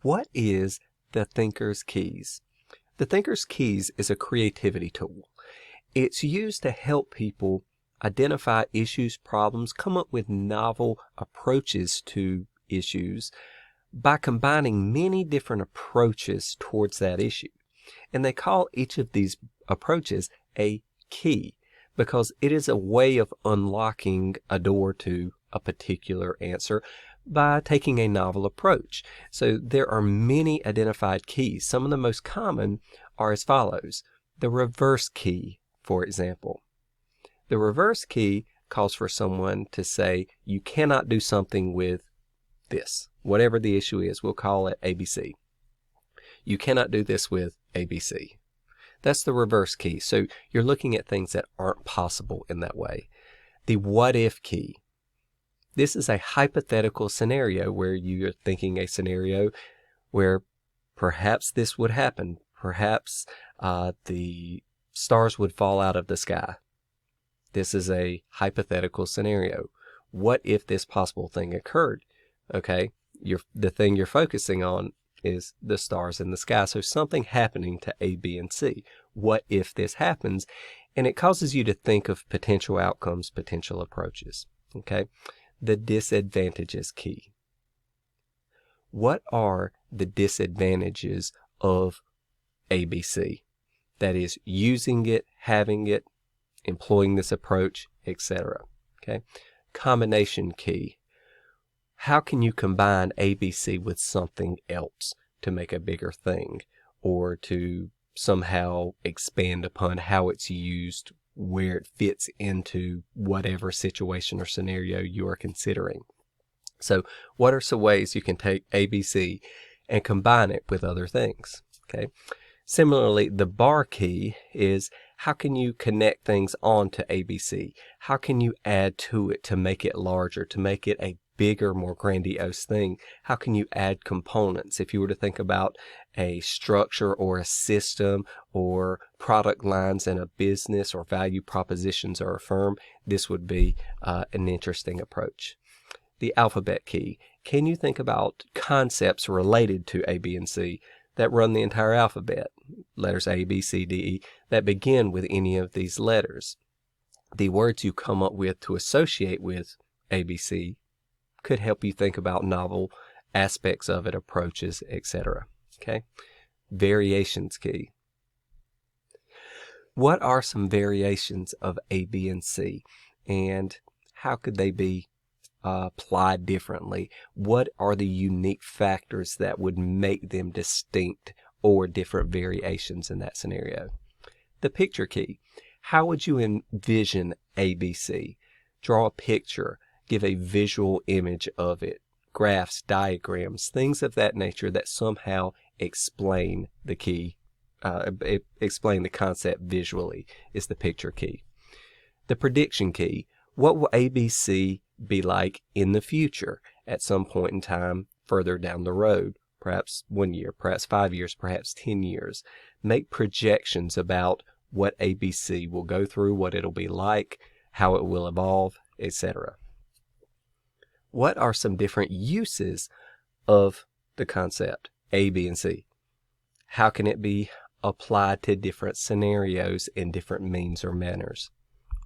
What is the Thinker's Keys? The Thinker's Keys is a creativity tool. It's used to help people identify issues, problems, come up with novel approaches to issues by combining many different approaches towards that issue. And they call each of these approaches a key because it is a way of unlocking a door to a particular answer by taking a novel approach. So there are many identified keys. Some of the most common are as follows. The reverse key, for example. The reverse key calls for someone to say, you cannot do something with this. Whatever the issue is, we'll call it ABC. You cannot do this with ABC. That's the reverse key. So you're looking at things that aren't possible in that way. The what if key. This is a hypothetical scenario where you're thinking a scenario where perhaps this would happen. Perhaps the stars would fall out of the sky. This is a hypothetical scenario. What if this possible thing occurred? Okay, the thing you're focusing on is the stars in the sky. So something happening to A, B, and C. What if this happens? And it causes you to think of potential outcomes, potential approaches. Okay, the disadvantages key. What are the disadvantages of ABC? That is, using it, having it, employing this approach, etc. Okay, combination key. How can you combine ABC with something else to make a bigger thing or to somehow expand upon how it's used, where it fits into whatever situation or scenario you are considering? So what are some ways you can take ABC and combine it with other things? Okay. Similarly, the bar key is how can you connect things on to ABC? How can you add to it to make it larger, to make it a bigger, more grandiose thing? How can you add components? If you were to think about a structure or a system or product lines in a business or value propositions or a firm, this would be an interesting approach. The alphabet key. Can you think about concepts related to A, B, and C that run the entire alphabet? Letters A, B, C, D, E that begin with any of these letters. The words you come up with to associate with ABC could help you think about novel aspects of it, approaches, etc. Okay? Variations key. What are some variations of A, B, and C? And how could they be applied differently? What are the unique factors that would make them distinct or different variations in that scenario? The picture key. How would you envision ABC? Draw a picture. Give a visual image of it, graphs, diagrams, things of that nature that somehow explain the key, explain the concept visually is the picture key. The prediction key. What will ABC be like in the future at some point in time further down the road? Perhaps 1 year, perhaps 5 years, perhaps 10 years. Make projections about what ABC will go through, what it'll be like, how it will evolve, etc. What are some different uses of the concept A, B, and C? How can it be applied to different scenarios in different means or manners?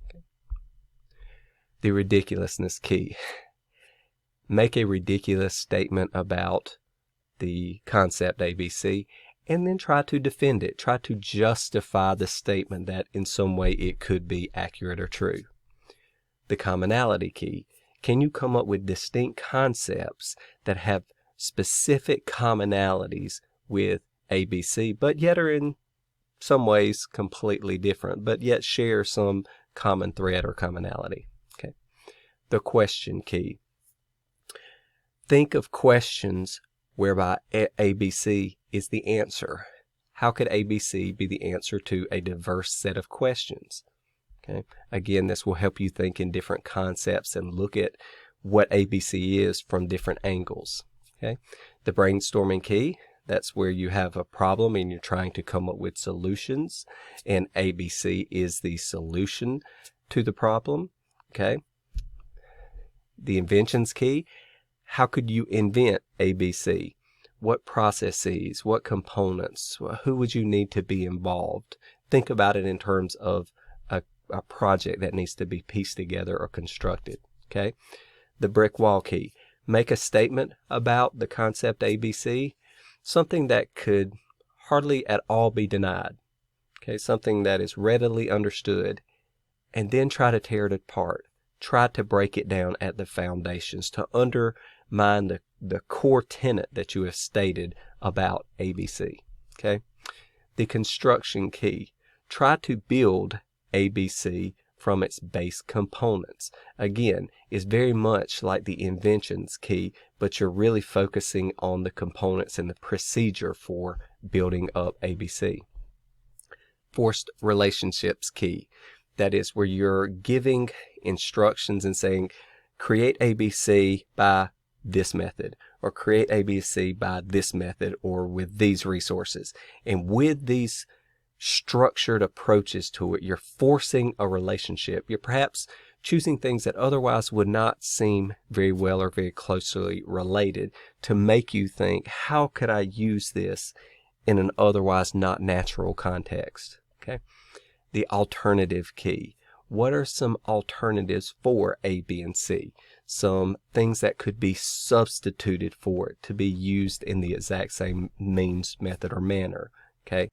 Okay. The ridiculousness key. Make a ridiculous statement about the concept ABC and then try to defend it. Try to justify the statement that in some way it could be accurate or true. The commonality key. Can you come up with distinct concepts that have specific commonalities with ABC, but yet are in some ways completely different, but yet share some common thread or commonality? Okay. The question key. Think of questions whereby ABC is the answer. How could ABC be the answer to a diverse set of questions? Okay. Again, this will help you think in different concepts and look at what ABC is from different angles. Okay. The brainstorming key, that's where you have a problem and you're trying to come up with solutions, and ABC is the solution to the problem. Okay. The inventions key, how could you invent ABC? What processes, what components, who would you need to be involved? Think about it in terms of a project that needs to be pieced together or constructed. Okay? The brick wall key. Make a statement about the concept ABC, something that could hardly at all be denied. Okay, something that is readily understood, and then try to tear it apart. Try to break it down at the foundations to undermine the core tenet that you have stated about ABC. Okay? The construction key. Try to build ABC from its base components. Again, it's very much like the inventions key, but you're really focusing on the components and the procedure for building up ABC. Forced relationships key. That is where you're giving instructions and saying, create ABC by this method, or create ABC by this method, or with these resources. And with these structured approaches to it, you're forcing a relationship. You're perhaps choosing things that otherwise would not seem very well or very closely related to make you think, how could I use this in an otherwise not natural context? Okay. The alternative key. What are some alternatives for A, B, and C? Some things that could be substituted for it to be used in the exact same means, method, or manner. Okay.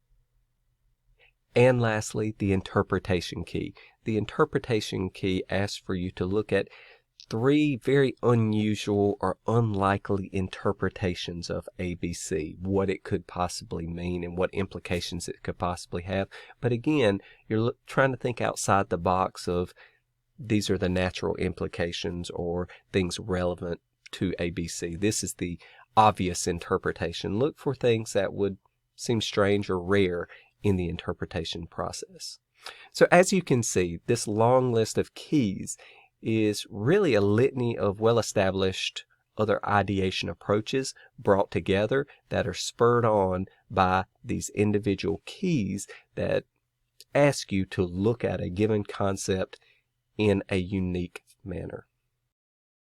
And lastly, the interpretation key. The interpretation key asks for you to look at 3 very unusual or unlikely interpretations of ABC, what it could possibly mean and what implications it could possibly have. But again, you're trying to think outside the box of these are the natural implications or things relevant to ABC. This is the obvious interpretation. Look for things that would seem strange or rare in the interpretation process. So as you can see, this long list of keys is really a litany of well-established other ideation approaches brought together that are spurred on by these individual keys that ask you to look at a given concept in a unique manner.